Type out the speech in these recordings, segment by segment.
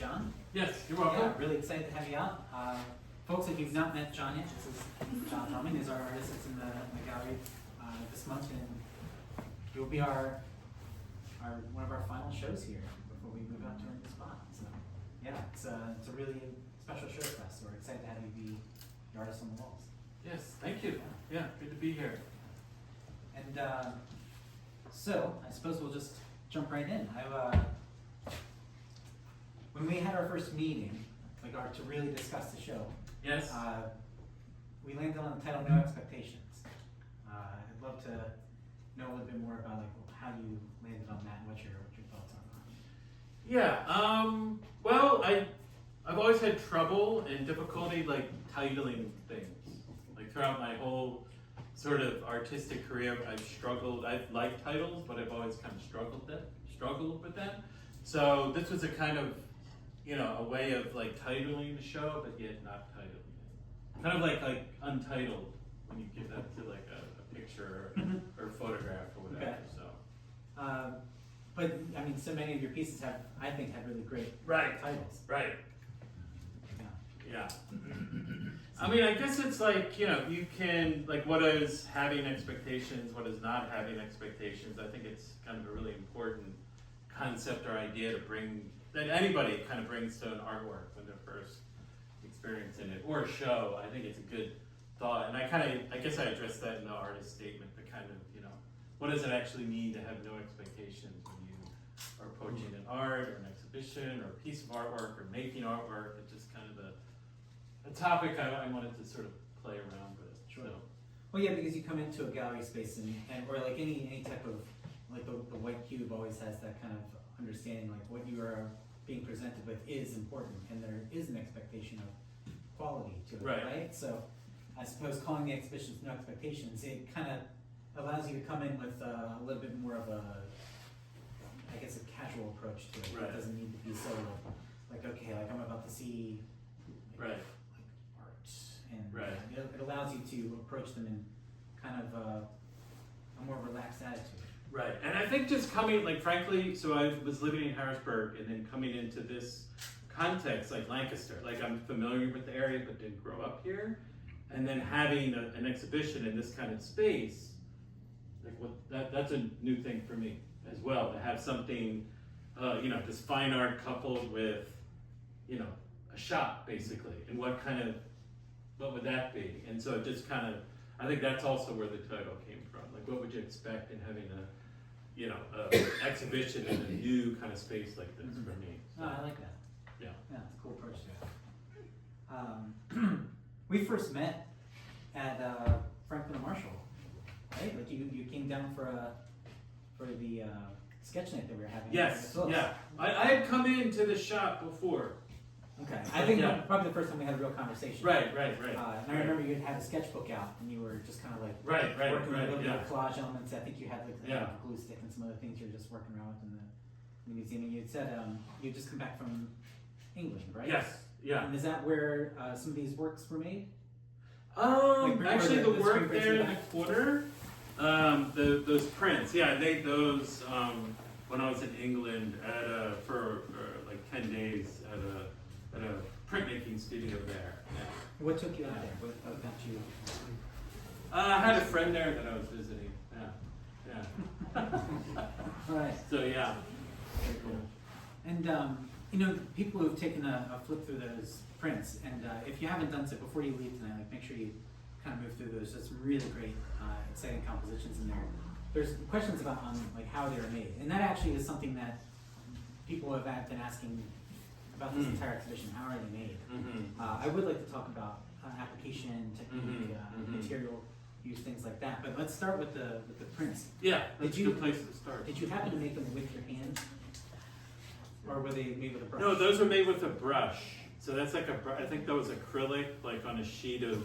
John. Yes, you're welcome. Yeah, really excited to have you out. Folks, if you've not met John yet, this is John Tallman. He's our artist that's in the gallery this month, and you'll be our one of our final shows here before we move out to our new spot. So, yeah, it's a really special show for us. So we're excited to have you be the artist on the walls. Yes, thank you. Yeah, good to be here. And so I suppose we'll just jump right in. When we had our first meeting, to really discuss the show, Yes. we landed on the title "No Expectations." I'd love to know a little bit more about how you landed on that and what your thoughts are on it. Yeah. Well, I've always had trouble and difficulty titling things. Throughout my whole sort of artistic career, I've struggled. I've liked titles, but I've always kind of struggled with them. So this was a kind of, a way of titling the show, but yet not titling it. Kind of like Untitled, when you give that to a picture or photograph or whatever. Okay. So. But I mean, so many of your pieces I think have really great titles. Right. Yeah. Yeah. I mean, I guess it's you can, what is having expectations, what is not having expectations. I think it's kind of a really important concept or idea to bring, that anybody kind of brings to an artwork when they're first experiencing it, or a show. I think it's a good thought. And I guess I addressed that in the artist statement, the kind of, what does it actually mean to have no expectations when you are approaching an art or an exhibition or a piece of artwork or making artwork? It's just kind of a topic I wanted to sort of play around with. Sure. So. Well, yeah, because you come into a gallery space and or any type of the white cube always has that kind of understanding, what you are being presented with is important, and there is an expectation of quality to it, right? So I suppose calling the exhibitions No Expectations, it kind of allows you to come in with a little bit more of a casual approach to it. Right. It doesn't need to be so I'm about to see art, and it allows you to approach them in kind of a more relaxed attitude. Right, and I think just coming, frankly, so I was living in Harrisburg, and then coming into this context, Lancaster, I'm familiar with the area, but didn't grow up here, and then having an exhibition in this kind of space, that's a new thing for me as well, to have something, this fine art coupled with, a shop, basically, and what would that be? And so it just kind of, I think that's also where the title came from. What would you expect in having a exhibition in a new kind of space like this for me? So, I like that. Yeah. Yeah, it's a cool approach to it. We first met at Franklin and Marshall, right? You came down for the sketch night that we were having. Yes. Yeah. I had come into the shop before. Okay. I think probably the first time we had a real conversation. Right. And I remember you had a skechbook out, and you were just kind of working with a little bit of collage elements. I think you had a glue stick and some other things you were just working around with in the museum. And you had said you had just come back from England, right? Yes. Yeah. And is that where some of these works were made? Actually, the work there in the corner, those prints. Yeah, I made those when I was in England for 10 days at a printmaking studio there. Yeah. What took you out there? What got you? I had a friend there that I was visiting. Yeah. All right. So yeah. Very cool. And people who've taken a flip through those prints, and if you haven't done so before you leave tonight, make sure you kind of move through those. There's some really great, exciting compositions in there. There's questions about how they were made, and that actually is something that people have been asking about this entire exhibition. How are they made? I would like to talk about application, technique, material use, things like that. But let's start with the prints. Yeah, that's a good place to start. Did you happen to make them with your hand, or were they made with a brush? No, those were made with a brush. So that's I think that was acrylic, on a sheet of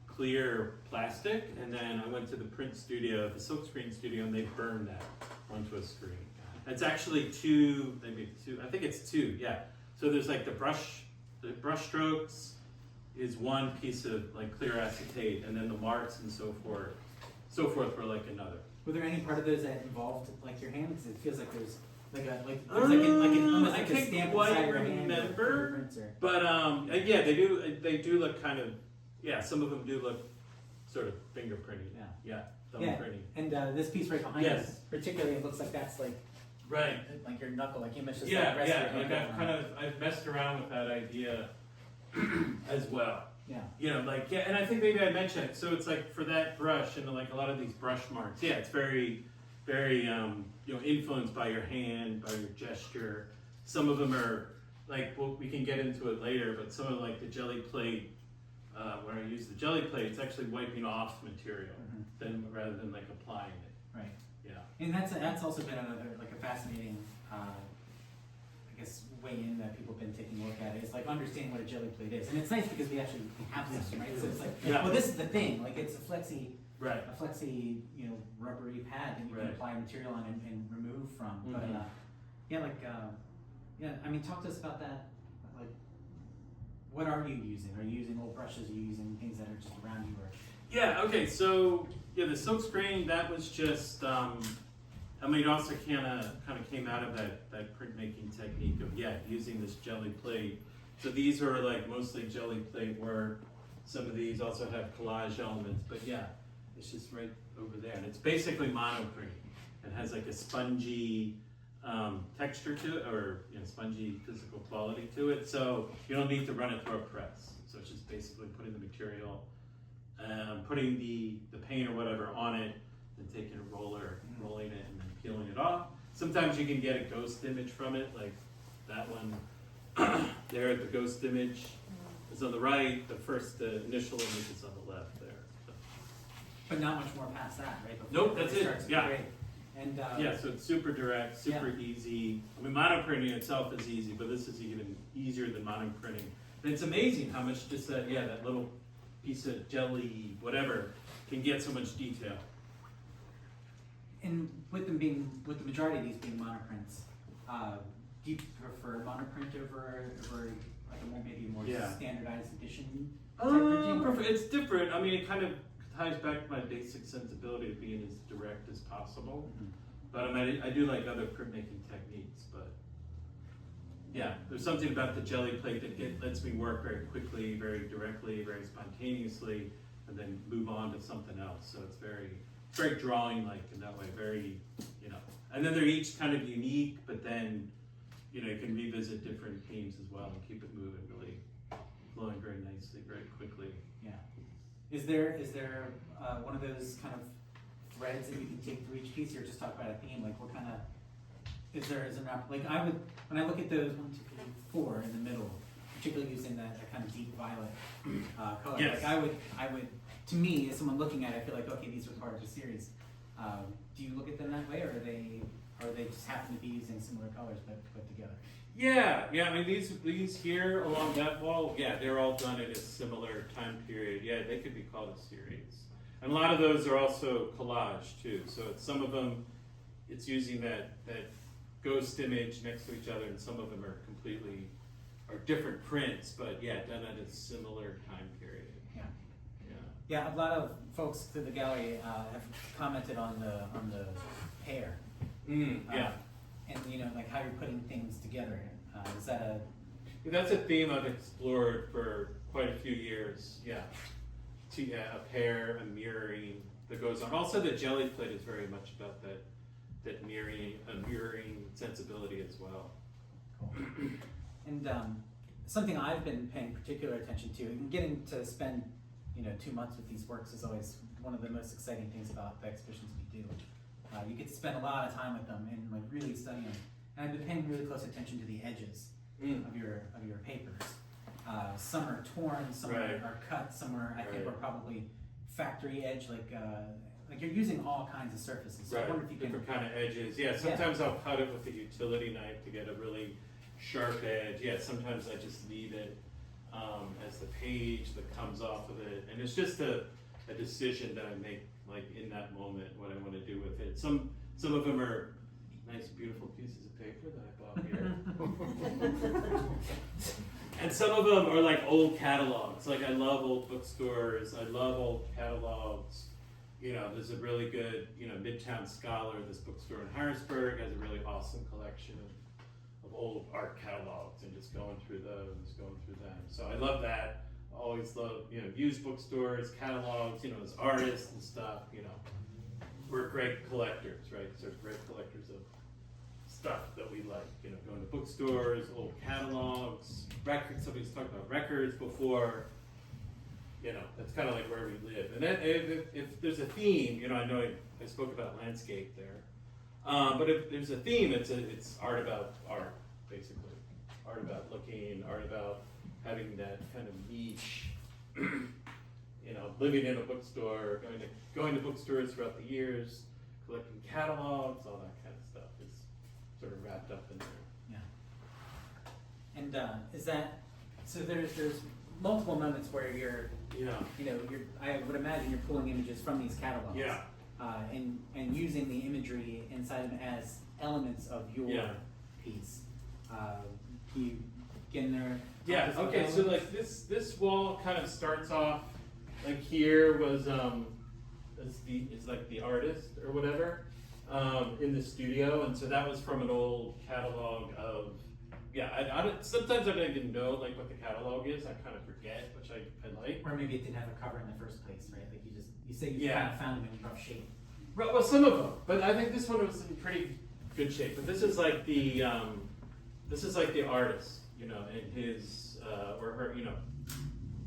clear plastic, and then I went to the print studio, the silkscreen studio, and they burned that onto a screen. It's actually two, I think it's two, yeah. So there's the brush strokes is one piece of clear acetate, and then the marks and so forth were another. Were there any part of those that involved your hand? Because it feels like there's almost I like a can't stamp quite inside your hand. remember. Printer. But yeah, they do look kind of, yeah, some of them do look sort of fingerprinty. Yeah, thumbprinty. And this piece right behind Yes. us, particularly, it looks like that's like your knuckle, like you mentioned. Yeah, like I've messed around with that idea as well. Yeah. And I think maybe I mentioned it. So it's like for that brush and like a lot of these brush marks, yeah, it's very, very influenced by your hand, by your gesture. Some of them are like, well, we can get into it later, but some of like the jelly plate, when I use the jelly plate, it's actually wiping off material rather than like applying it. Right. Yeah. And that's also been another like a fascinating, I guess, way in that people have been taking a look at it. It's like understanding what a jelly plate is, and it's nice because we have this, right? So it's like, well, this is the thing. Like it's a flexi, rubbery pad that you can apply material on and remove from. But I mean, talk to us about that. Like, what are you using? Are you using old brushes? Are you using things that are just around you? Or Yeah. Okay. So the silk screen, that was just. I mean, it also kind of came out of that printmaking technique of using this jelly plate. So these are like mostly jelly plate work. Some of these also have collage elements, but it's just right over there, and it's basically monoprint. It has like a spongy texture to it, or spongy physical quality to it. So you don't need to run it through a press. So it's just basically putting the material, putting the paint or whatever on it, and taking a roller, rolling it, and then peeling it off. Sometimes you can get a ghost image from it, like that one there. The ghost image is on the right. The initial image is on the left there. So. But not much more past that, right? Nope, that's it. Yeah. And so it's super direct, super easy. I mean, monoprinting itself is easy, but this is even easier than monoprinting. And it's amazing how much just that little piece of jelly, whatever, can get so much detail. And with the majority of these being monoprints, do you prefer monoprint over like maybe a more standardized edition? It's different. I mean, it kind of ties back to my basic sensibility of being as direct as possible. But I mean, I do like other printmaking techniques. But there's something about the jelly plate that lets me work very quickly, very directly, very spontaneously, and then move on to something else. So it's very drawing-like in that way, very, and then they're each kind of unique, but then, you can revisit different themes as well and keep it moving, really flowing very nicely, very quickly. Yeah. Is there one of those kind of threads that you can take through each piece, or just talk about a theme? Like what kind of, is there not, like when I look at those 1, 2, 3, 4 in the middle, particularly using that kind of deep violet color, like I would, to me, as someone looking at it, I feel like, okay, these are part of the series. Do you look at them that way, or they just happen to be using similar colors but put together? Yeah. I mean, these here along that wall, they're all done at a similar time period. Yeah, they could be called a series. And a lot of those are also collage too. So some of them, it's using that ghost image next to each other, and some of them are different prints, but done at a similar time period. Yeah, a lot of folks through the gallery have commented on the hair. And like how you're putting things together. Is that That's a theme I've explored for quite a few years. A pair, a mirroring that goes on. Also, the jelly plate is very much about that mirroring sensibility as well. Cool. And something I've been paying particular attention to, and getting to spend 2 months with these works is always one of the most exciting things about the exhibitions we do. You get to spend a lot of time with them and like really study them. And I've been paying really close attention to the edges of your papers. Some are torn, some are cut, some are I think are probably factory edge, like you're using all kinds of surfaces. So I wonder if you different kind of edges. Sometimes I'll cut it with a utility knife to get a really sharp edge. Sometimes I just leave it as the page that comes off of it, and it's just a decision that I make like in that moment what I want to do with it. Some of them are nice, beautiful pieces of paper that I bought here. And some of them are like old catalogs. Like I love old bookstores. I love old catalogs. You know, there's a really good, you know, Midtown Scholar, this bookstore in Harrisburg has a really awesome collection of old art catalogs, and just going through those, going through them. So I love that. I always love, you know, used bookstores, catalogs, you know, as artists and stuff, you know. We're great collectors, right? So great collectors of stuff that we like, you know, going to bookstores, old catalogs, records. Somebody's talked about records before. You know, that's kind of like where we live. And then if there's a theme, you know, I know I spoke about landscape there, but if there's a theme, it's art about art, basically. Art about looking, art about having that kind of niche, you know, living in a bookstore, going to bookstores throughout the years, collecting catalogs, all that kind of stuff is sort of wrapped up in there. Yeah. And is that, so there's multiple moments where you're, I would imagine you're pulling images from these catalogs. Yeah. And using the imagery inside them as elements of your piece. Can you get in there? Yeah, okay, so like this wall kind of starts off, like here was is like the artist or whatever in the studio, and so that was from an old catalog of, sometimes I don't even know like what the catalog is, I kind of forget, which I like. Or maybe it didn't have a cover in the first place, right? Like you say you kind of found them in rough shape. Right, well, some of them, but I think this one was in pretty good shape. But this is like the artist, you know, and his or her, you know,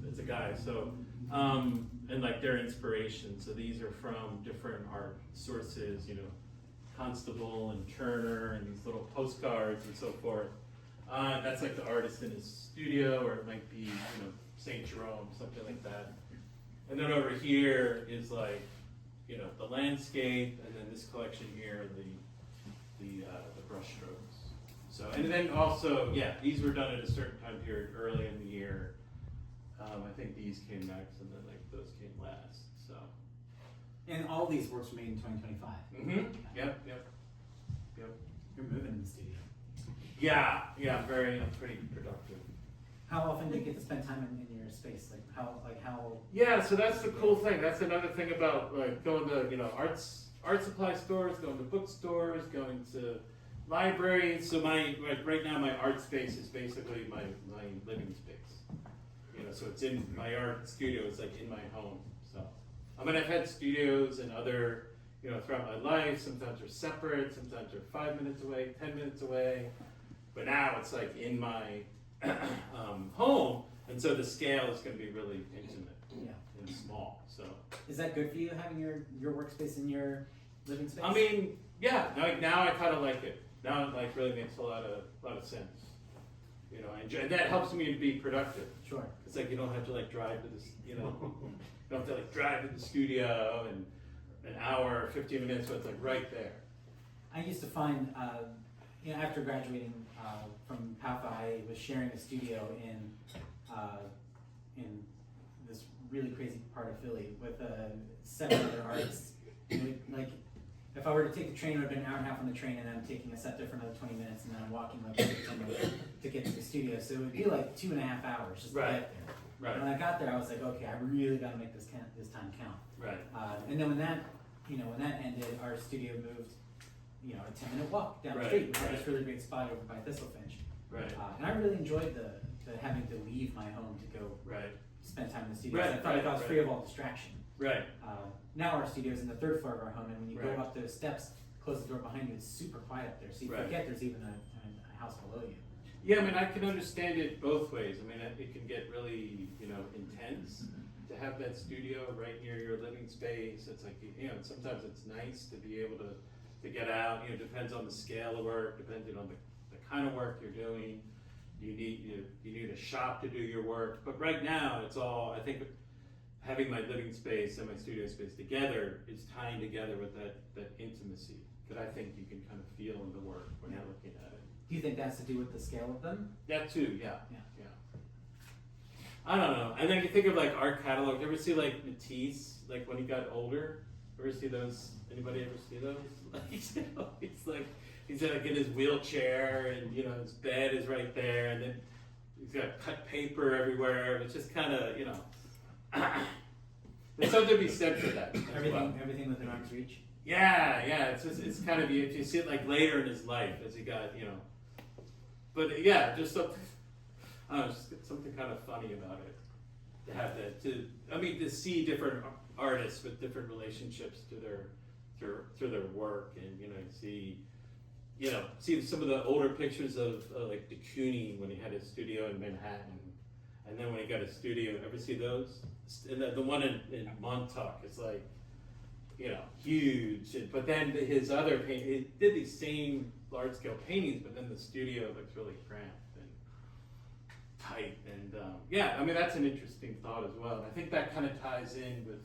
it's a guy. So and like their inspiration. So these are from different art sources, you know, Constable and Turner and these little postcards and so forth. That's like the artist in his studio, or it might be, you know, St. Jerome, something like that. And then over here is like, you know, the landscape, and then this collection here, the brush strokes. So, and then also, these were done at a certain time period early in the year. I think these came next, and then like those came last. So. And all these works were made in 2025. Mm-hmm. Yep. You're moving in the studio. Yeah, pretty productive. How often do you get to spend time in your space? Like how? Yeah, so that's the cool thing. That's another thing about like going to, you know, art supply stores, going to bookstores, going to libraries. So right now my art space is basically my living space. You know, so it's in my art studio. It's like in my home. So I mean, I've had studios and other, you know, throughout my life. Sometimes they're separate. Sometimes they're 5 minutes away, 10 minutes away. But now it's like in my home, and so the scale is going to be really intimate and small. So is that good for you, having your workspace in your living space? I mean, now I kind of like it. Now it like really makes a lot of sense. You know, I enjoy, and that helps me to be productive. Sure. It's like you don't have to like drive to this, you know, you don't have to like drive to the studio and an hour, 15 minutes, so it's like right there. I used to find, after graduating from PAFA, I was sharing a studio in this really crazy part of Philly with 7 other artists. And like, if I were to take the train, it would have been an hour and a half on the train, and then I'm taking a set there for another 20 minutes, and then I'm walking like 10 minutes to get to the studio. So it would be like 2.5 hours just to get there. Right. And when I got there, I was like, okay, I really got to make this time count. Right. And then when that ended, our studio moved, a 10-minute walk down the Right, street. We had right. this really great spot over by Thistlefinch. Right. And I really enjoyed the having to leave my home to go spend time in the studio. Right, I felt like I was free of all distraction. Right. Now our studio is in the 3rd floor of our home, and when you Right. go up those steps, close the door behind you, it's super quiet up there. So you forget there's even a house below you. Yeah, I mean, I can understand it both ways. I mean, it can get really, intense to have that studio right near your living space. It's like, sometimes it's nice to be able to get out. Depends on the scale of work, depending on the kind of work you're doing. You need a shop to do your work. But right now, it's all, I think, having my living space and my studio space together is tying together with that intimacy that I think you can kind of feel in the work when you're looking at it. Do you think that's to do with the scale of them? That too, yeah. I don't know. And then you think of like art catalogs. You ever see like Matisse, like when he got older? Ever see those? Anybody ever see those? It's like he's like in his wheelchair, and his bed is right there, and then he's got cut paper everywhere. It's just kind of there's something to be said for that. as well. Everything within arm's reach. Yeah, it's kind of you see it like later in his life as he got, but yeah, just something, I don't know, just something kind of funny about it. To have that, to see different artists with different relationships to their work, and see some of the older pictures of like de Kooning when he had his studio in Manhattan, and then when he got a studio. Ever see those? And the one in Montauk is like, huge. But then his other he did these same large scale paintings, but then the studio looks really cramped and tight. And that's an interesting thought as well. And I think that kind of ties in with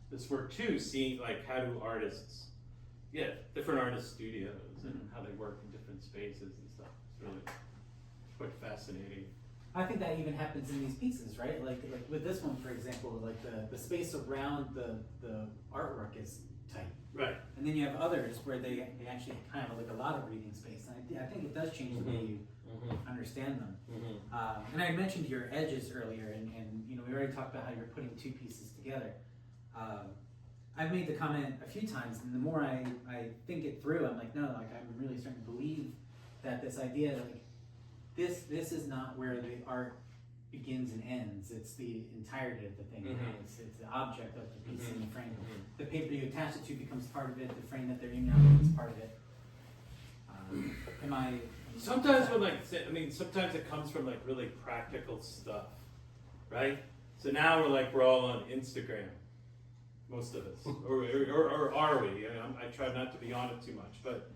this work too, seeing like how do artists, different artist studios and how they work in different spaces and stuff. It's quite fascinating. I think that even happens in these pieces, right? Like with this one, for example, like the space around the artwork is tight. Right. And then you have others where they actually kind of like a lot of breathing space. And I think it does change the way you understand them. And I mentioned your edges earlier, and we already talked about how you're putting two pieces together. I've made the comment a few times, and the more I think it through, I'm like, no, like I'm really starting to believe that this idea, like this is not where the art begins and ends. It's the entirety of the thing. It's the object of the piece in the frame. The paper you attach it to becomes part of it. The frame that they're in now becomes part of it. Sometimes sometimes it comes from like really practical stuff, right? So now we're all on Instagram, most of us, or are we? I try not to be on it too much, but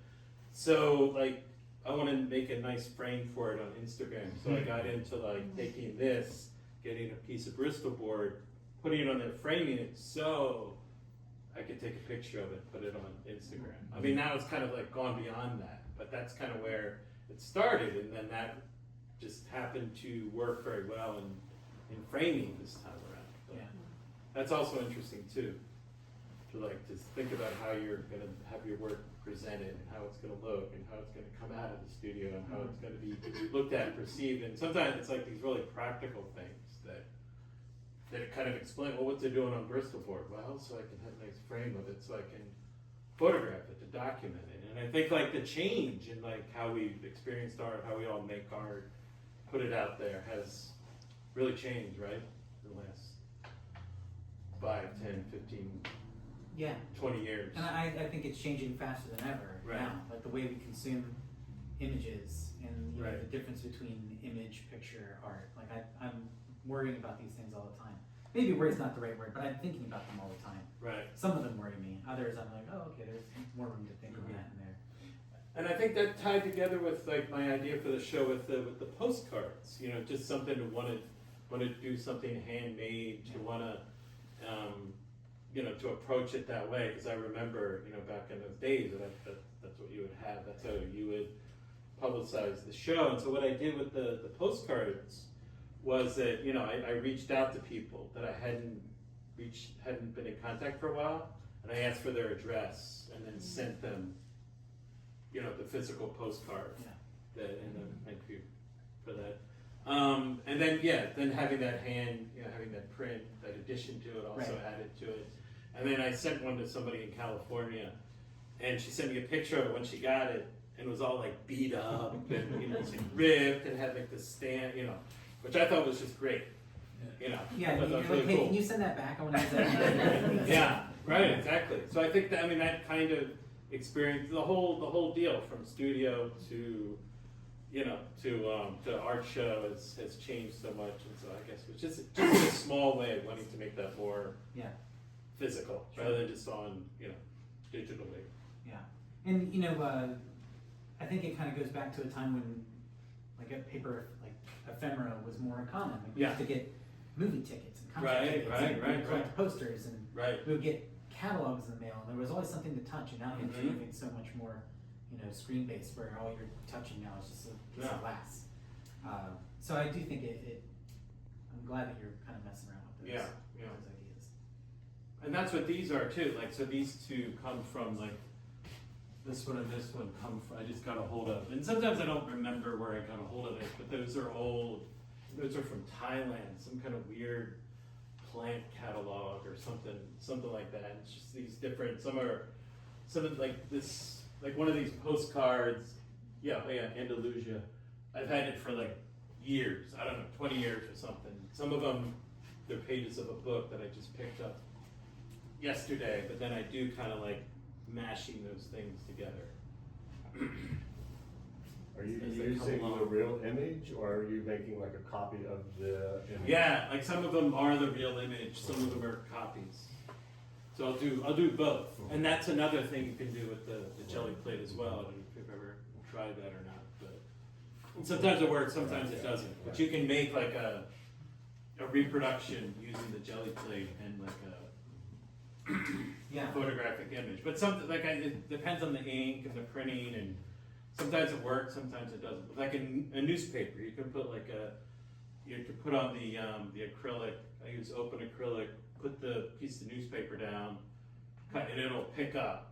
so like I want to make a nice frame for it on Instagram. So I got into like taking this, getting a piece of Bristol board, putting it on there, framing it so I could take a picture of it, put it on Instagram. Now it's kind of like gone beyond that, but that's kind of where it started, and then that just happened to work very well in framing this time around. So that's also interesting too, to think about how you're going to have your work presented and how it's going to look and how it's going to come out of the studio and how it's going to be looked at and perceived. And sometimes it's like these really practical things that kind of explain, well, what's it doing on Bristol board? Well, so I can have a nice frame of it so I can photograph it to document it. And I think like the change in like how we've experienced art, how we all make art, put it out there has really changed, right? In the last 5, 10, 15, 20 years. And I think it's changing faster than ever now. Like the way we consume images and the difference between image, picture, art. Like I'm worrying about these things all the time. Maybe worry's not the right word, but I'm thinking about them all the time. Right. Some of them worry me. Others I'm like, oh, okay, there's more room to think of that in there. And I think that tied together with like my idea for the show with the postcards. Just something to want to do something handmade, to want to to approach it that way, because I remember, back in those days that's what you would have. That's how you would publicize the show. And so what I did with the postcards was that, I reached out to people that I hadn't been in contact for a while, and I asked for their address and then sent them, the physical postcard. And then thank you for that. And then having that having that print, that addition to it also added to it. And then I sent one to somebody in California, and she sent me a picture of it when she got it, and it was all like beat up and it was like ripped and had like this stand, which I thought was just great. I thought that was really hey, cool. can you send that back? I want to use that. Yeah, right, exactly. So I think that kind of experience, the whole deal from studio to art show has changed so much, and so I guess it's just a small way of wanting to make that more physical rather than just on digitally. Yeah, and I think it kind of goes back to a time when like a paper like ephemera was more common. Like we used to get movie tickets and concert tickets, and we'd collect posters, and we would get catalogs in the mail, and there was always something to touch. And now it's moving so much more, screen based, where all you're touching now is just a piece of glass. So I do think I'm glad that you're kind of messing around with those ideas. And that's what these are too. Like, so these two come from like this one and this one come from, I just got a hold of, and sometimes I don't remember where I got a hold of it, but those are old. Those are from Thailand, some kind of weird plant catalog or something like that. It's just these different, some of like this, like one of these postcards, yeah, Andalusia. I've had it for like years, I don't know, 20 years or something. Some of them, they're pages of a book that I just picked up yesterday, but then I do kind of like mashing those things together. Are you As they using come along. the real image, or are you making like a copy of the image? Yeah, like some of them are the real image, some of them are copies. So I'll do both, and that's another thing you can do with the jelly plate as well. I don't know if you've ever tried that or not, but and sometimes it works, sometimes it doesn't. But you can make like a reproduction using the jelly plate and like a Yeah. photographic image. But something like it depends on the ink and the printing, and sometimes it works, sometimes it doesn't. Like a newspaper, you can put like you could put on the acrylic. I use open acrylic. Put the piece of newspaper down, cut, and it'll pick up,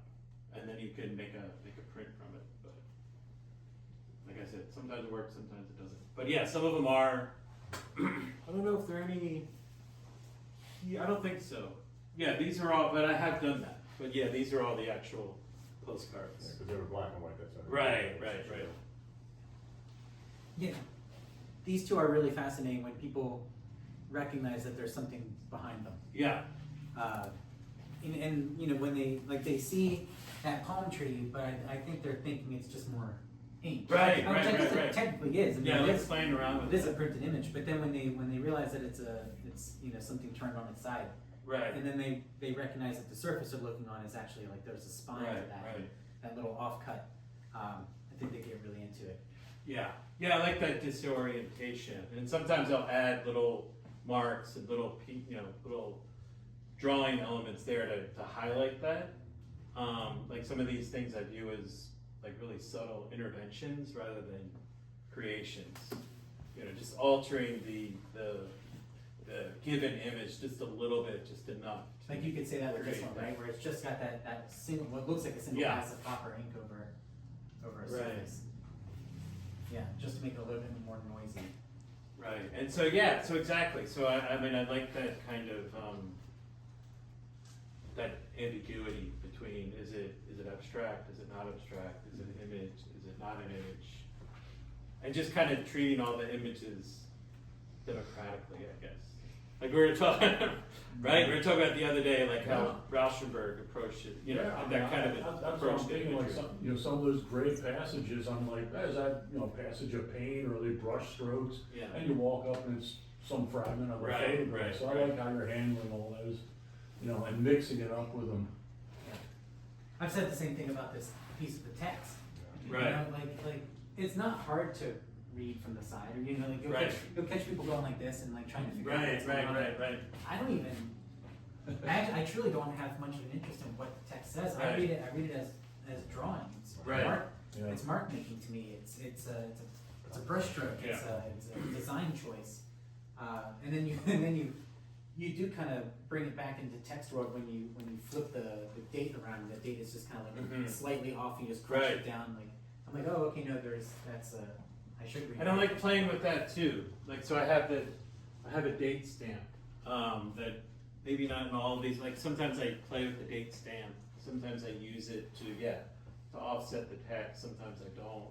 and then you can make a print from it. But like I said, sometimes it works, sometimes it doesn't. But yeah, some of them are. I don't know if there are any. Yeah, I don't think so. Yeah, these are all. But I have done that. But yeah, these are all the actual postcards. Because they were black and white, that's what Right. Yeah. These two are really fascinating when people recognize that there's something behind them. Yeah. And you know, when they see that palm tree, but I think they're thinking it's just more ink. Which I guess it technically is. I mean, Yeah, it like is, playing around with it is a printed image, but then when they realize that it's you know, something turned on its side, Right. and then they recognize that the surface they're looking on is actually like there's a spine to that little offcut. I think they get really into it. Yeah, I like that disorientation, and sometimes I'll add little marks and little drawing elements there to highlight that. Like some of these things I view as like really subtle interventions rather than creations. You know, just altering the given image just a little bit, just enough. Like you could say that with this one, right? Where it's just got that single, what looks like a single pass of copper ink over a surface. Yeah, just to make it a little bit more noisy. Right, and so exactly. So I mean, I like that kind of that ambiguity between is it abstract, is it not abstract, is it an image, is it not an image, and just kind of treating all the images democratically, I guess. Like we were talking, right? We were talking about the other day, like how Rauschenberg approached it, you know, that kind of that's approach what I'm to thinking, like imagery. some of those great passages, I'm like, is that, passage of pain or the brush strokes? Yeah. And you walk up and it's some fragment of a photograph. So I like how you're handling all those, and mixing it up with them. I've said the same thing about this piece of the text. Right. You know, like it's not hard to read from the side, or like you'll catch people going like this and like trying to figure out what's going on. Right. I don't even. I truly don't have much of an interest in what the text says. Right. I read it as drawing. It's Right. mark. Yeah. It's mark making to me. It's a brushstroke. It's a design choice. And then you do kind of bring it back into text world when you flip the date around. The date is just kind of like slightly off. You just crunch it down. Like I'm like, oh, okay, no, that's I should read. And I like playing with that too. Like, so I have a date stamp that maybe not in all of these. Like sometimes I play with the date stamp. Sometimes I use it to offset the text. Sometimes I don't.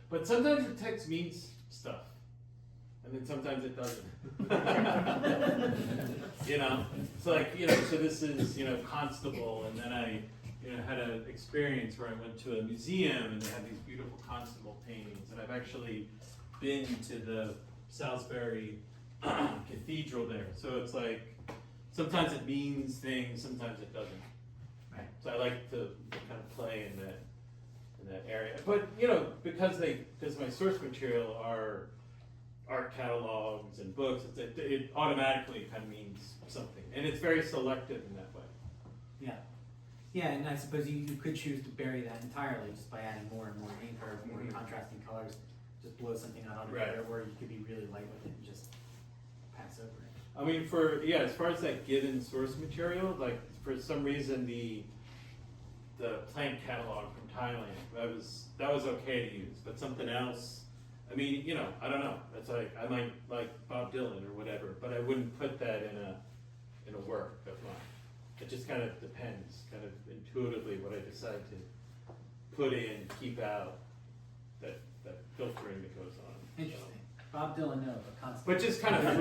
But sometimes the text means stuff, and then sometimes it doesn't. So like so this is Constable, and then I had an experience where I went to a museum and they had these beautiful Constable paintings, and I've actually been to the Salisbury Cathedral there. So it's like sometimes it means things, sometimes it doesn't. Right. So I like to kind of play in that area. But because my source material are art catalogs and books, it automatically kind of means something, and it's very selective in that way. Yeah, and I suppose you could choose to bury that entirely just by adding more and more ink or more contrasting colors, just blow something out on it, or you could be really light with it and just pass over it. I mean, as far as that given source material, like for some reason the plant catalog from Thailand, that was okay to use, but something else, I mean, I don't know. It's like I might like Bob Dylan or whatever, but I wouldn't put that in a work of mine. It just kind of depends, kind of intuitively what I decide to put in, keep out, that filtering that goes on. Interesting. Bob Dylan, no, but constant. But just kind of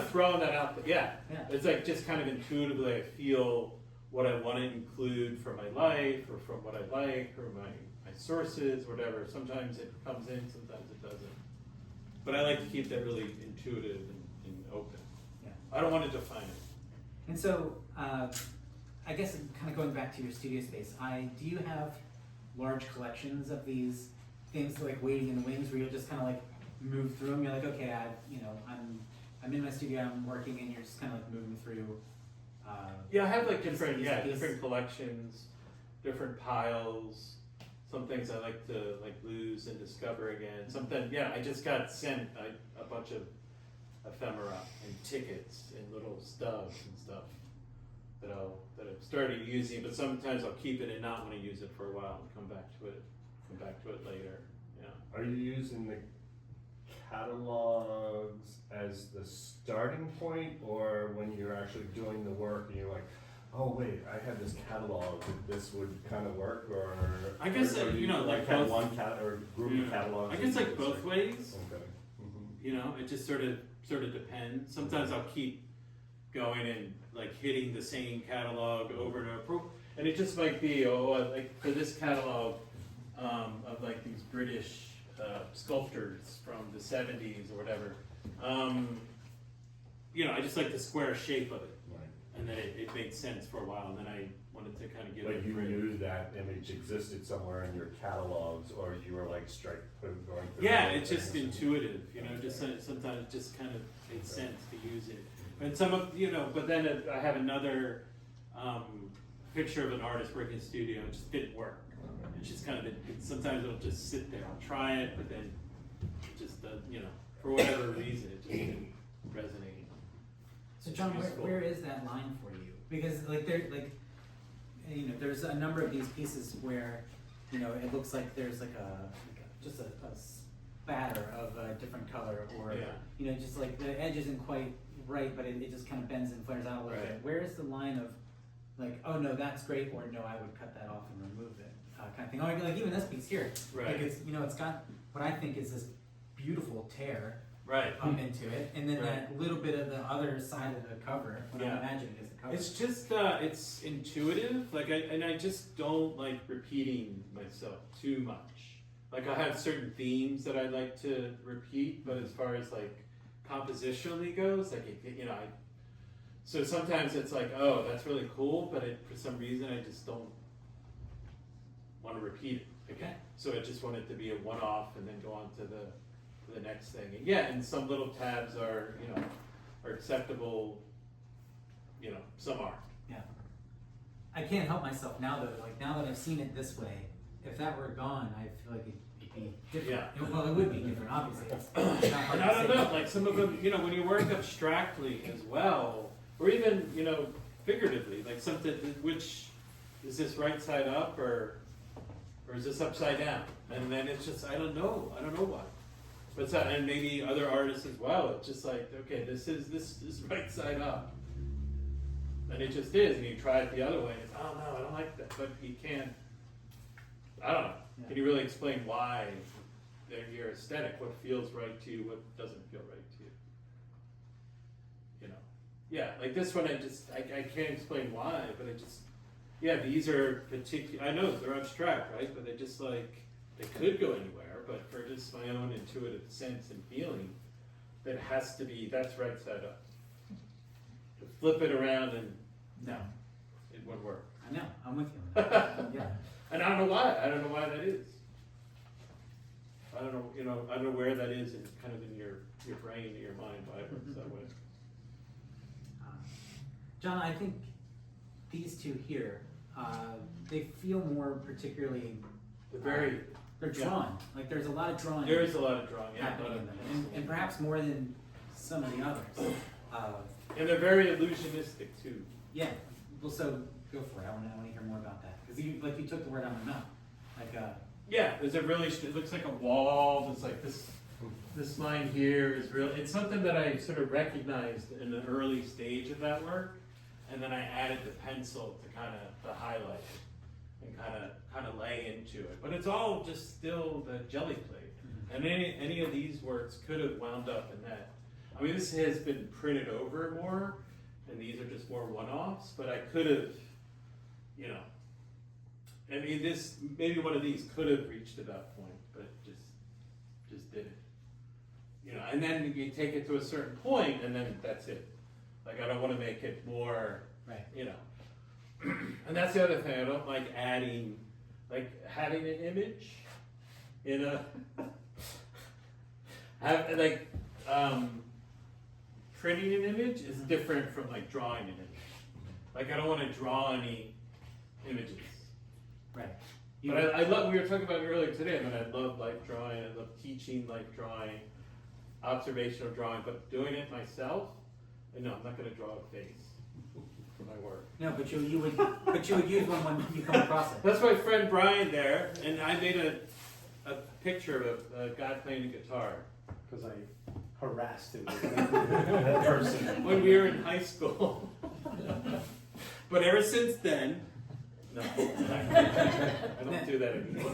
throwing that out there. Yeah. It's like just kind of intuitively I feel what I want to include for my life or from what I like or my sources, whatever. Sometimes it comes in, sometimes it doesn't. But I like to keep that really intuitive and open. Yeah. I don't want to define it. And so, I guess kind of going back to your studio space, do you have large collections of these things like waiting in the wings where you'll just kind of like move through them? You're like, okay, I'm in my studio, I'm working, and you're just kind of like moving through. Yeah, I have like different pieces. different collections, different piles. Some things I like to like lose and discover again. Something, I just got sent a bunch of ephemera and tickets and little stubs and stuff that I've started using. But sometimes I'll keep it and not want to use it for a while and come back to it later. Yeah. Are you using the catalogs as the starting point, or when you're actually doing the work and you're like, oh wait, I have this catalog, this would kind of work, or I guess or you like have both, one or group of catalogs? I guess like both ways. Okay. Mm-hmm. It just sort of depends. Sometimes I'll keep going and like hitting the same catalog over and over, and it just might be like for this catalog of like these British sculptors from the 70s or whatever. I just like the square shape of it. Right. And then it made sense for a while, and then I wanted to kind of get But it. you knew that image existed somewhere in your catalogs, or you were like going through. Yeah, it's just intuitive, just sometimes it just kind of made sense to use it. And but then I have another picture of an artist working in the studio, and it just didn't work. It's just kind of, sometimes it'll just sit there, I'll try it, but then it just, for whatever reason, it just didn't resonate. So John, where is that line for you? Because there's a number of these pieces where, it looks like there's just a spatter of a different color, or just like the edge isn't quite right, but it just kind of bends and flares out a little bit. Where is the line of like, oh no, that's great, or no, I would cut that off and remove it, kind of thing. Or like even this piece here, like it's got what I think is this beautiful tear up into it, and then that little bit of the other side of the cover, what I imagine is the cover. It's just, it's intuitive, I just don't like repeating myself too much. Like I have certain themes that I like to repeat, but as far as like compositionally goes, so sometimes it's like, oh, that's really cool, but for some reason I just don't want to repeat it again. So I just want it to be a one-off and then go on to the next thing. And some little tabs are acceptable, some are. Yeah. I can't help myself now though, like now that I've seen it this way, if that were gone, I feel like it'd be different. Yeah. Well, it would be different, obviously. It's not hard I don't to say. know, like some of them, when you work abstractly as well, or even, figuratively, like something, which, is this right side up or is this upside down? And then it's just, I don't know why. But and maybe other artists as well, it's just like, okay, this is right side up. And it just is, and you try it the other way, and it's, oh no, I don't like that, but you can't, I don't know. Yeah. Can you really explain why your aesthetic, what feels right to you, what doesn't feel right to you? Yeah, like this one, I can't explain why, but these are particular, I know they're abstract, right? But they just they could go anywhere, but for just my own intuitive sense and feeling, that has to be, that's right side up. To flip it around and No. it wouldn't work. I know, I'm with you. Yeah. And I don't know why that is. I don't know where that is in kind of in your brain, your mind, why it works that way. John, I think these two here, they feel more particularly. They're drawn. Like there's a lot of drawing. There is a lot of drawing, happening in them, and perhaps more than some of the others. And they're very illusionistic too. Yeah. Well, so go for it. I want to hear more about that because you took the word out of my mouth. Yeah, there's it looks like a wall. There's like this this line here is real, it's something that I sort of recognized in the early stage of that work, and then I added the pencil to kind of the highlight and kind of lay into it. But it's all just still the jelly plate. And any of these works could have wound up in that. I mean, this has been printed over more, and these are just more one-offs, but I could have, you know, I mean, this, maybe one of these could have reached to that point, but just didn't. You know, and then you take it to a certain point, and then that's it. Like, I don't want to make it more, Right. you know. And that's the other thing, I don't like adding, like, having an image in a, printing an image is different from, like, drawing an image. Like, I don't want to draw any images. Right. But I love, we were talking about it earlier today, I mean, I love life drawing, I love teaching life drawing, observational drawing, but doing it myself, no, I'm not gonna draw a face for my work. No, but you would use one when you come across it. That's my friend Brian there, and I made a picture of a guy playing a guitar, Cause I harassed him with that person. when we were in high school. But ever since then, no, I don't do that anymore.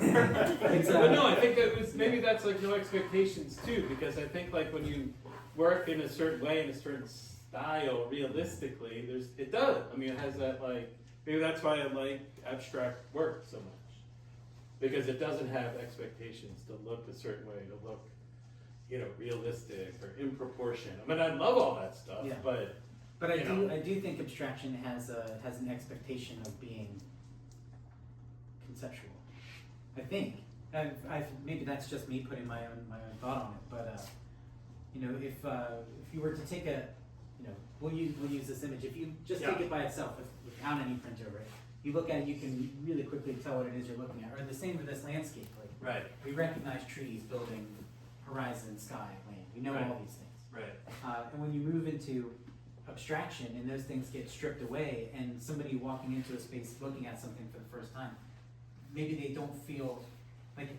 But no, I think that was, maybe that's like no expectations too, because I think like when you work in a certain way, in a certain style, realistically, it does. I mean, it has that like, maybe that's why I like abstract work so much. Because it doesn't have expectations to look a certain way, to look, you know, realistic or in proportion. I mean, I love all that stuff, Yeah. but I do think abstraction has an expectation of being conceptual. I think. Maybe that's just me putting my own thought on it, but you know, if you were to take we'll use this image. If you just take it by itself without any print over it, you look at it, you can really quickly tell what it is you're looking at. Or the same with this landscape. Like, right, we recognize trees, building, horizon, sky, land. We know all these things. right, And when you move into abstraction and those things get stripped away, and somebody walking into a space looking at something for the first time, maybe they don't feel like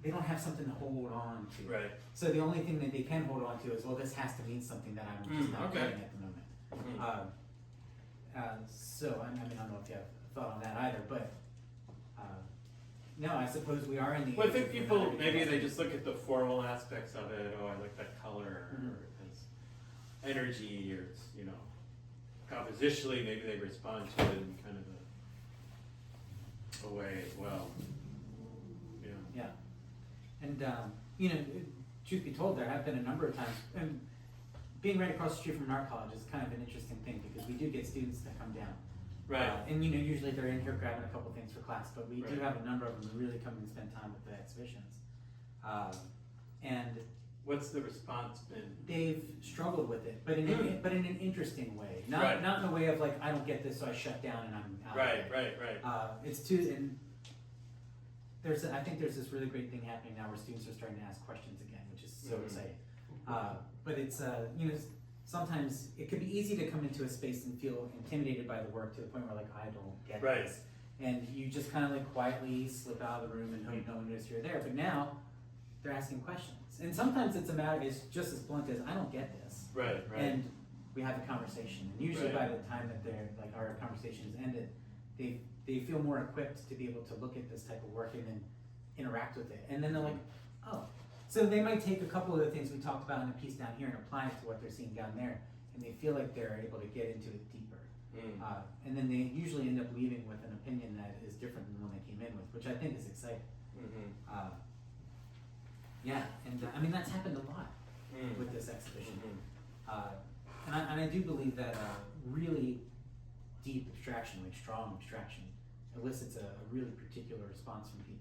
they don't have something to hold on to. right. So the only thing that they can hold on to is, well, this has to mean something that I'm just not okay. getting at the moment. So I mean, I don't know if you have a thought on that either, but no, I suppose we are in the. Well, I think people, maybe they just look at the formal aspects of it, oh, I like that color, or it's energy, or it's, you know, compositionally, maybe they respond to it in kind of a way as well. Yeah, and you know, truth be told, there have been a number of times, and being right across the street from an art college is kind of an interesting thing because we do get students that come down. Right. And you know, usually they're in here grabbing a couple things for class, but we do Right. have a number of them who really come and spend time with the exhibitions. And What's the response been? they've struggled with it, but in an interesting way. Not Right. not in a way of like, I don't get this, so I shut down and I'm out. Right, of it. right. It's too, and I think there's this really great thing happening now where students are starting to ask questions again, which is so exciting. But it's, you know, sometimes it could be easy to come into a space and feel intimidated by the work to the point where like, I don't get Right. this. And you just kind of like quietly slip out of the room and hope no one knows you're there. But now they're asking questions. And sometimes it's just as blunt as, I don't get this. Right, right. And we have a conversation. And usually Right. by the time that our conversation is ended, they feel more equipped to be able to look at this type of work and then interact with it. And then they're like, oh. So they might take a couple of the things we talked about in a piece down here and apply it to what they're seeing down there. And they feel like they're able to get into it deeper. And then they usually end up leaving with an opinion that is different than the one they came in with, which I think is exciting. Yeah, and I mean, that's happened a lot with this exhibition. And I do believe that really deep abstraction, like strong abstraction, elicits a really particular response from people.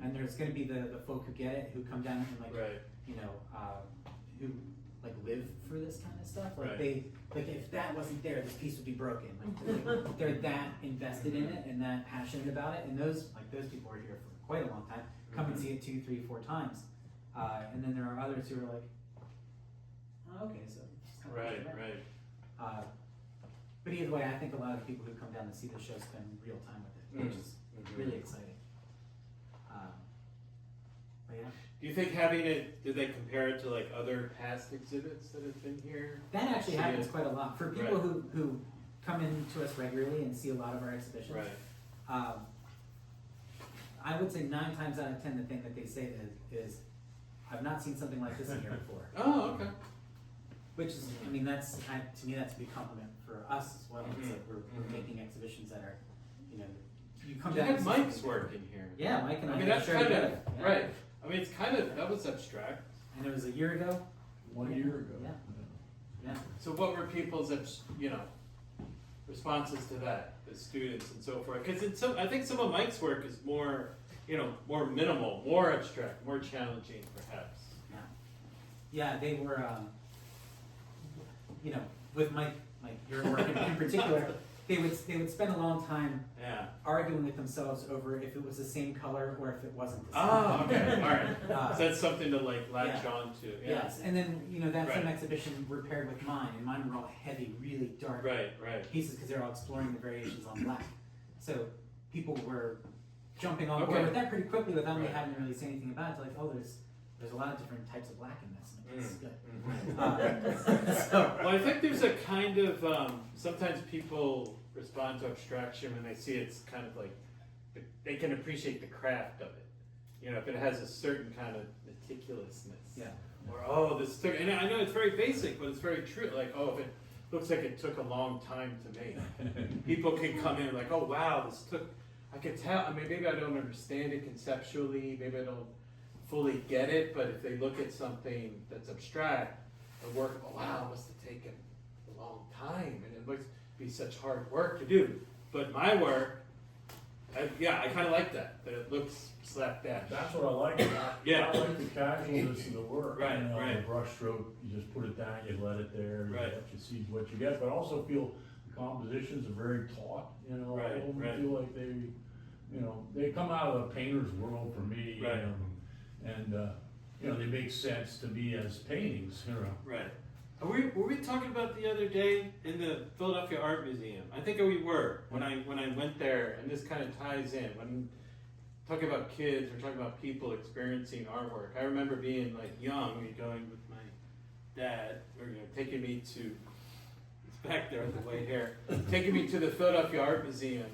And there's going to be the folk who get it, who come down and like, you know, who like live for this kind of stuff. Like they, like if that wasn't there, this piece would be broken. Like they're that invested in it and that passionate about it. And those people are here for quite a long time. Come and see it 2, 3, 4 times. And then there are others who are like, oh, okay, so it's kind of Right. But either way, I think a lot of people who come down to see the show spend real time with it, which is really exciting. But yeah, Do you think having it, did they compare it to like other past exhibits that have been here? that actually See happens it. quite a lot for people Right. who come in to us regularly and see a lot of our exhibitions. Right. I would say 9 times out of 10 the thing that they say is I've not seen something like this in here before. Oh, okay. Which is, I mean, to me that's a big compliment for us as well. It's Mhm. like we're Mhm. making exhibitions that are, you come You down. had and see Mike's something work different. in here. Yeah, Mike and I. I mean, had a that's show kind of, together. Yeah. right. I mean, it's kind of, that was abstract. And it was a year ago. 1 year ago. Yeah. Yeah. So what were people's, responses to that, the students and so forth? Because I think some of Mike's work is more, more minimal, more abstract, more challenging perhaps. Yeah. Yeah, they were, with Mike, your work in particular, they would spend a long time Yeah. arguing with themselves over if it was the same color or if it wasn't the same. Oh, okay, all right. Uh, So that's something to like latch yeah. on to. Yeah. Yes, and then, that same Right. exhibition were paired with mine, and mine were all heavy, really dark Right, right. pieces because they're all exploring the variations on black. So people were jumping on board Okay. with that pretty quickly without me Right. having to really say anything about it. Like, oh, there's a lot of different types of black in this. And it's good. Mhm. So, Well, I think there's a kind of, sometimes people respond to abstraction when they see it's kind of like, they can appreciate the craft of it. If it has a certain kind of meticulousness. yeah. Or, this took, and I know it's very basic, but it's very true. Like, if it looks like it took a long time to make. People can come in like, oh wow, this took, I could tell, I mean, maybe I don't understand it conceptually, maybe I don't fully get it, but if they look at something that's abstract, the work, oh wow, it must have taken a long time, and it must be such hard work to do. But my work, I kind of like that it looks slapdash. That's what I like about it. Yeah. I like the casualness of the work. Right, right. The brush stroke, you just put it down, you let it there, Right. you see what you get, but I also feel the compositions are very taut, Right, I don't right. feel like they come out of the painter's world for me, Right. and they make sense to me as paintings, Right. Were we talking about the other day in the Philadelphia Art Museum? I think we were when I went there, and this kind of ties in. When talking about kids, we're talking about people experiencing artwork. I remember being like young, going with my dad, or taking me to, it's back there on the way here, taking me to the Philadelphia Art Museum,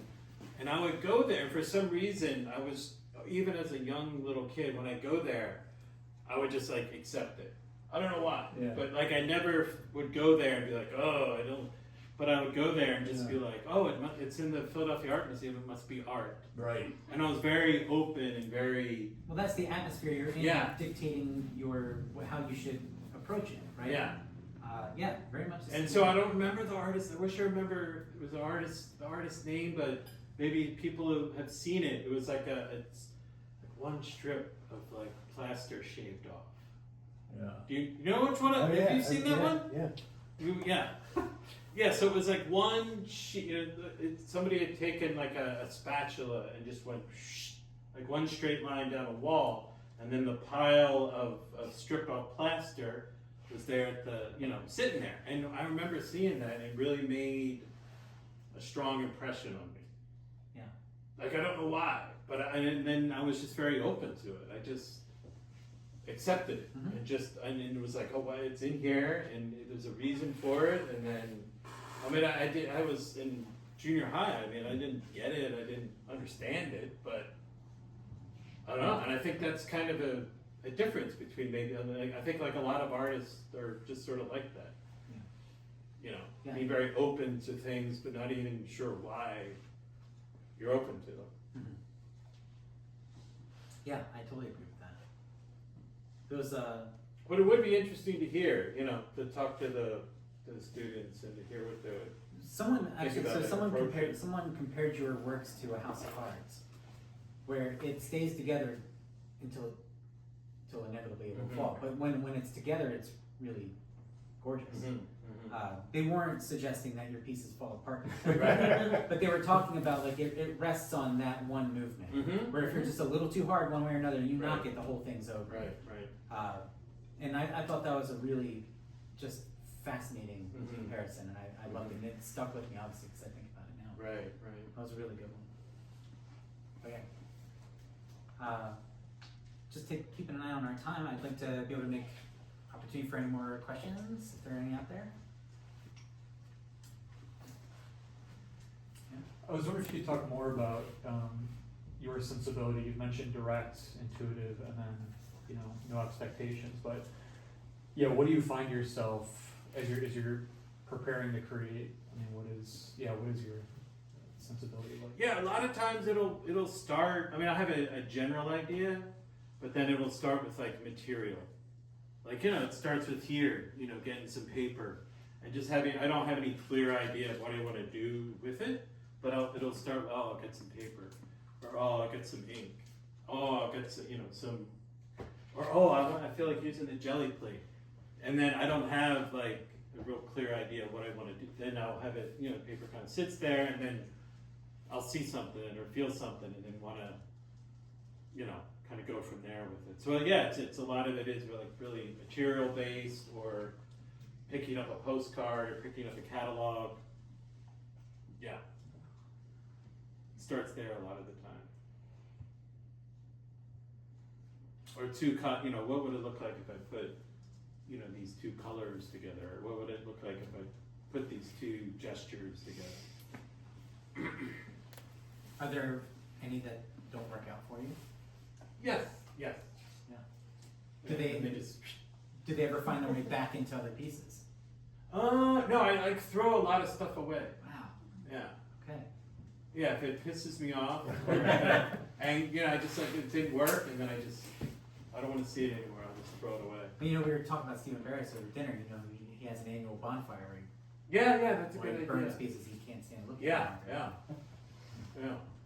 and I would go there. For some reason, I was, even as a young little kid, when I go there, I would just like accept it. I don't know why, Yeah. but like I never would go there and be like, oh, I don't. But I would go there and just be like, oh, it's in the Philadelphia Art Museum. It must be art. Right. And I was very open and very, Well, that's the atmosphere you're in, Yeah. dictating how you should approach it, right? yeah. Yeah, very much. the And same. so I don't remember the artist. I wish I remember it was the artist's name, but maybe people who have seen it. It was like it's like one strip of like plaster shaved off. Yeah. Do you know which one? Oh, Have yeah, you seen that one? Yeah. Yeah. Yeah, so it was like one sheet, somebody had taken like a spatula and just went like one straight line down a wall, and then the pile of stripped off plaster was there at the, sitting there. And I remember seeing that, and it really made a strong impression on me. Yeah. Like, I don't know why, but and then I was just very open to it. I just accepted it, Mhm. and it was like, oh, well, it's in here, and there's a reason for it, and then, I was in junior high, I didn't get it, I didn't understand it, but, I don't know, and I think that's kind of a difference between maybe, I think like a lot of artists are just sort of like that. Yeah. Being very open to things, but not even sure why you're open to them. Mhm. Yeah, I totally agree with that. There was But it would be interesting to hear, to talk to the students and to hear what they're. someone actually. about So that someone approach. compared your works to a house of cards, where it stays together until inevitably it will Mhm. fall. But when it's together, it's really gorgeous. They weren't suggesting that your pieces fall apart, Right. but they were talking about like it rests on that one movement. Mhm. Where if you're just a little too hard one way or another, you knock Right. it, the whole thing's over. Right. And I thought that was a really just fascinating Mhm. comparison, and I loved it. And it stuck with me, obviously, because I think about it now. Right. That was a really good one. Okay. just keeping an eye on our time. I'd like to be able to make opportunity for any more questions, if there are any out there. I was wondering if you could talk more about your sensibility. You've mentioned direct, intuitive, and then no expectations. But yeah, what do you find yourself as you're preparing to create? I mean, what is your sensibility like? Yeah, a lot of times it'll start. I mean, I have a general idea, but then it'll start with like material. Like it starts with here, getting some paper, and just having. I don't have any clear idea of what I want to do with it. But it'll start, I'll get some paper, or I'll get some ink, I'll get some, some, or I feel like using the jelly plate, and then I don't have like a real clear idea of what I want to do. Then I'll have it, paper kind of sits there, and then I'll see something or feel something, and then want to, kind of go from there with it. So yeah, it's a lot of it is really material based, or picking up a postcard or picking up a catalog. Yeah. Starts there a lot of the time. Or what would it look like if I put, these two colors together? Or what would it look like if I put these two gestures together? Are there any that don't work out for you? Yes. Yeah. Do Do they ever find their way back into other pieces? No, I throw a lot of stuff away. Wow. Yeah. Okay. Yeah, if it pisses me off, and I just it didn't work, and then I don't want to see it anymore. I'll just throw it away. But, we were talking about Stephen Barris over dinner. He has an annual bonfire where That's a where good he idea. burns pieces he can't stand looking Yeah.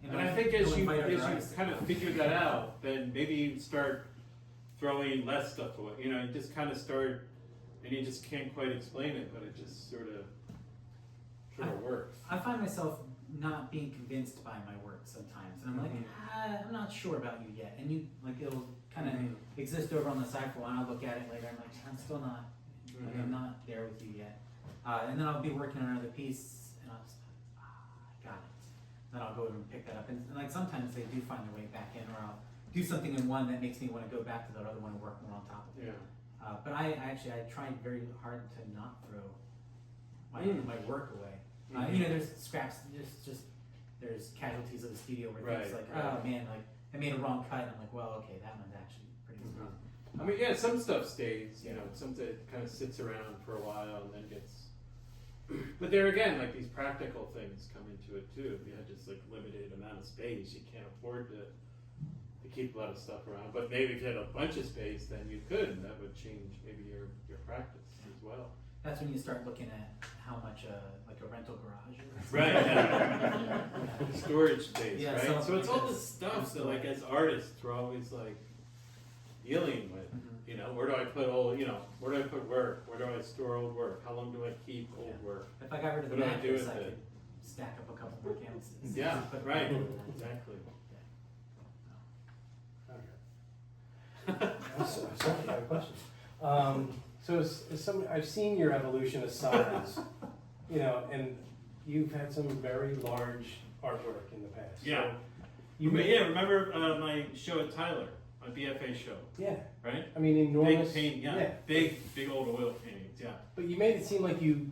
And And I think as you ice. kind of figure that out, then maybe you start throwing less stuff away. You just kind of start, and you just can't quite explain it, but it just sort of works. I find myself not being convinced by my work sometimes, and I'm like, I'm not sure about you yet. And it'll kind of exist over on the side for a while. I'll look at it later. I'm like, I'm still not. I'm not there with you yet. And then I'll be working on another piece, and I'll just, I got it. Then I'll go over and pick that up. And sometimes they do find their way back in, or I'll do something in one that makes me want to go back to that other one and work more on top of it. Yeah. But I tried very hard to not throw my work away. There's scraps. There's casualties of the studio where things oh man, I made a wrong cut, and I'm like, well, okay, that one's actually pretty strong. I mean, yeah, some stuff stays. Some that kind of sits around for a while and then gets. But there again, these practical things come into it too. If you had just limited amount of space, you can't afford to keep a lot of stuff around. But maybe if you had a bunch of space, then you could, and that would change maybe your practice as well. That's when you start looking at how much a rental garage is. Right. Yeah. Storage space. Yeah, right. So it's all like this stuff that as artists we're always dealing with. Where do I put where do I put work? Where do I store old work? How long do I keep old work? If I got rid of the What do I do mattress, with I it? could stack up a couple more canvases. Yeah, Put right. more than that. Exactly. I certainly have a question. So I've seen your evolution of size, and you've had some very large artwork in the past. Yeah. So remember my show at Tyler, my BFA show, Yeah. right? I mean, enormous. Big paint, big old oil paintings, yeah. But you made it seem like you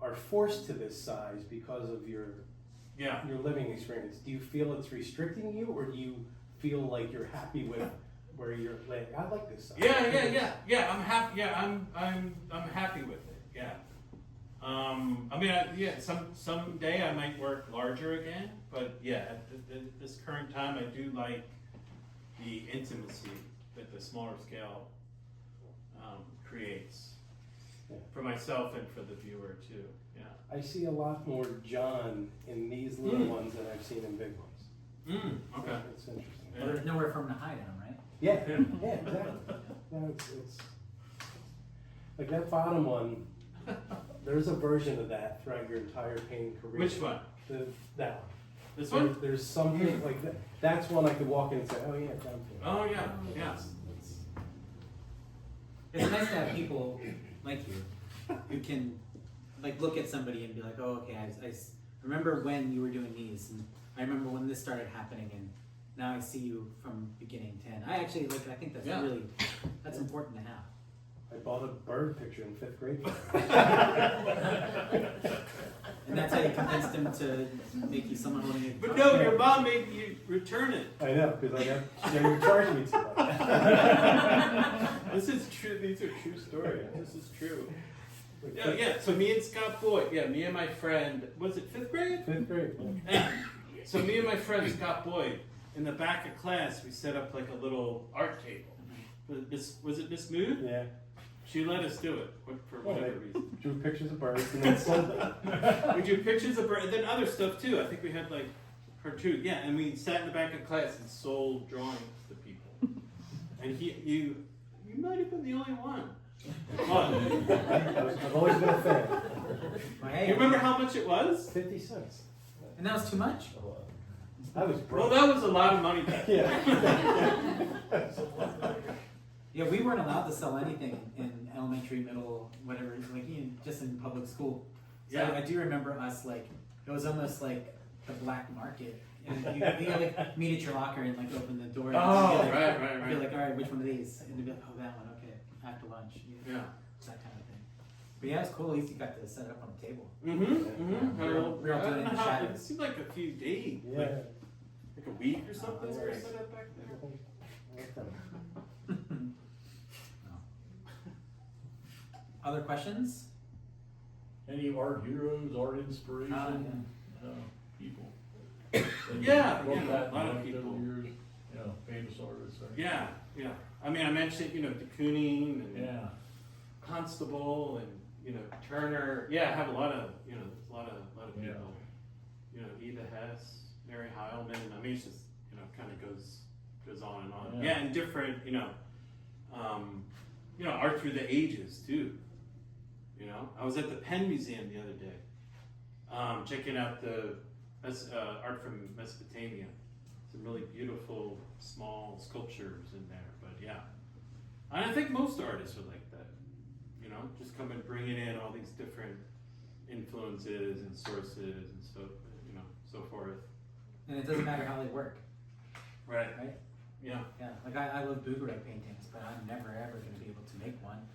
are forced to this size because of your living experience. Do you feel it's restricting you, or do you feel like you're happy with where you're like, I like this size? Yeah. I'm happy. Yeah, I'm happy with it. Yeah. Someday I might work larger again, but yeah, at this current time, I do like the intimacy that the smaller scale creates for myself and for the viewer too. Yeah. I see a lot more John in these little ones than I've seen in big ones. Okay. It's interesting. Well, there's nowhere for them to hide them, right? Yeah, exactly. No, it's like that bottom one. There's a version of that throughout your entire painting career. Which one? That one. This one? There's something like that. That's one I could walk in and say, oh yeah, John. Oh yeah. Yes. It's nice to have people like you who can look at somebody and be like, oh, okay, I remember when you were doing these, and I remember when this started happening, and now I see you from beginning to end. I actually I think that's Yeah. really, that's important to have. I bought a bird picture in 5th grade. And that's how you convinced him to make you someone holding it. But no, your mom made you return it. I know, because you're charging me too much. This is true. These are true stories. This is true. Yeah. So me and Scott Boyd. Yeah, me and my friend. Was it 5th grade? 5th grade. Yeah. So me and my friend Scott Boyd, in the back of class, we set up like a little art table. Was it Miss Mood? Yeah. She let us do it for whatever reason. Drew pictures of birds and then sold them. We drew pictures of birds, and then other stuff too. I think we had like cartoons. Yeah, and we sat in the back of class and sold drawings to people. And you might have been the only one. I've always been a fan. Hey, You remember how much it was? 50 cents. and that was too much? I was Well, broke. that was a lot of money back then. Yeah. Yeah, we weren't allowed to sell anything in elementary, middle, whatever, just in public school. So Yeah. I do remember us, it was almost like the black market. And you meet at your locker and open the door. And Oh, you'd be right. You're like, all right, which one of these? And you'd be like, oh, that one, okay, after lunch. Yeah. That kind of thing. But yeah, it was cool. At least you got to set it up on the table. Mm-hmm. We're all doing it in the It shadows. seemed like a few days. Yeah. Like a week or something. that's we great. set up back then. Other questions? Any art heroes, art inspiration, people? Yeah, Look yeah, back a lot of over people. Years, famous artists. Right? Yeah. I mean, I mentioned, de Kooning and Yeah. Constable and, Turner. Yeah, I have a lot of, a lot of Yeah. people. Eva Hess, Mary Heilman. I mean, it's just, kind of goes on and on. Yeah. Yeah, and different, art through the ages too. I was at the Penn Museum the other day, checking out the art from Mesopotamia. Some really beautiful small sculptures in there, but yeah. And I think most artists are like that, just come and bringing in all these different influences and sources and so forth. And it doesn't matter how they work, Right. right? Yeah. Yeah, I love Bouguereau paintings, but I'm never ever going to be able to make one.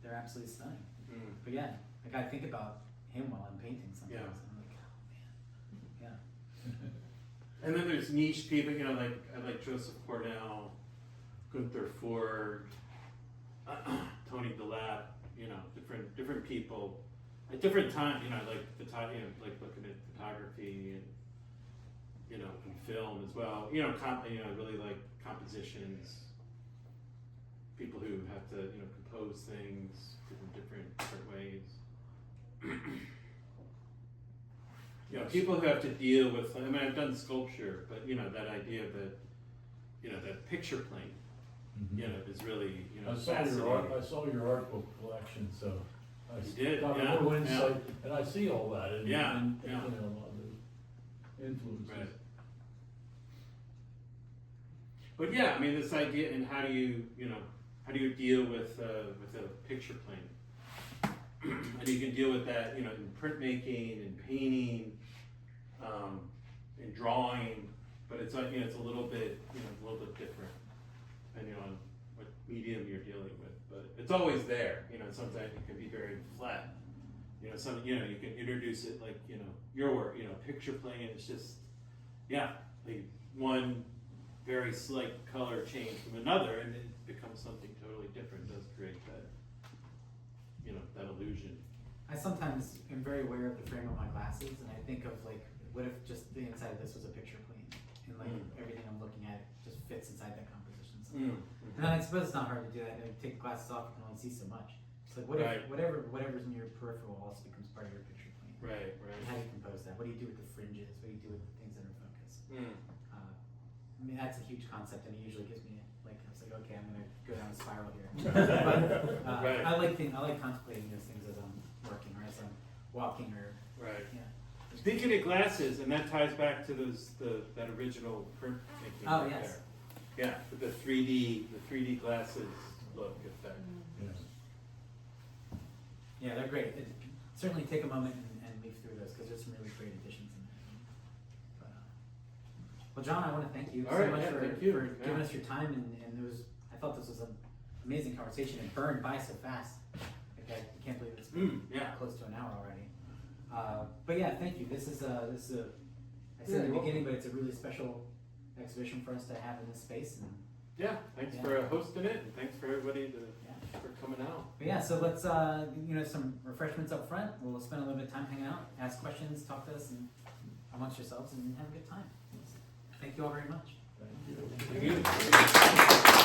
They're absolutely stunning. Mm. But yeah, I think about him while I'm painting sometimes. Yeah. And I'm like, oh man, yeah. And then there's niche people, I like Joseph Cornell, Gunther Ford, Tony Delap, different people at different times, like looking at photography and, and film as well. Really like compositions, people who have to, compose things different ways. People who have to deal with, I've done sculpture, but, that idea that, that picture plane, is really, I saw your art book collection, so I You did, got yeah, a little yeah. insight, and I see all that, and, Yeah, and, yeah. a lot of those influences. Right. But yeah, this idea, and how do you deal with a picture plane? And you can deal with that, in printmaking and painting, and drawing, but it's like, it's a little bit different, depending on what medium you're dealing with. But it's always there, sometimes it can be very flat. You can introduce it like, your work, picture plane, it's just, like one very slight color change from another, and it becomes something totally different. It does create that, that illusion. I sometimes am very aware of the frame of my glasses, and I think of what if just the inside of this was a picture plane, and everything I'm looking at just fits inside that composition. And then I suppose it's not hard to do that. Take the glasses off, you can only see so much. It's like Right. whatever's in your peripheral also becomes part of your picture plane. Right. And how do you compose that? What do you do with the fringes? What do you do with the things that are focused? That's a huge concept, and it usually gives me I was like, okay, I'm gonna go down a spiral here. But Right. I like contemplating those things as I'm working or as I'm walking or Right. yeah. Speaking of glasses, and that ties back to that original print making. Oh, right yes. there. Yeah, with the 3D glasses look effect. Yes. Yeah, they're great. Certainly take a moment and leaf through those because there's some really great additions in there. But, Well, John, I want to thank you All so right, much yeah, for thank you. giving Yeah. us your time, and it was. I thought this was an amazing conversation. It burned by so fast. Like, I can't believe it's been Yeah. close to an hour already. But yeah, thank you. This is a. I said Yeah, in the you're beginning, but it's a really special exhibition for us to have in this space. And Yeah, thanks Yeah. for hosting it, and thanks for everybody yeah. for coming out. But yeah, so let's some refreshments up front. We'll spend a little bit of time hanging out, ask questions, talk to us, and amongst yourselves, and have a good time. Thank you all very much. Thank you. Thank you.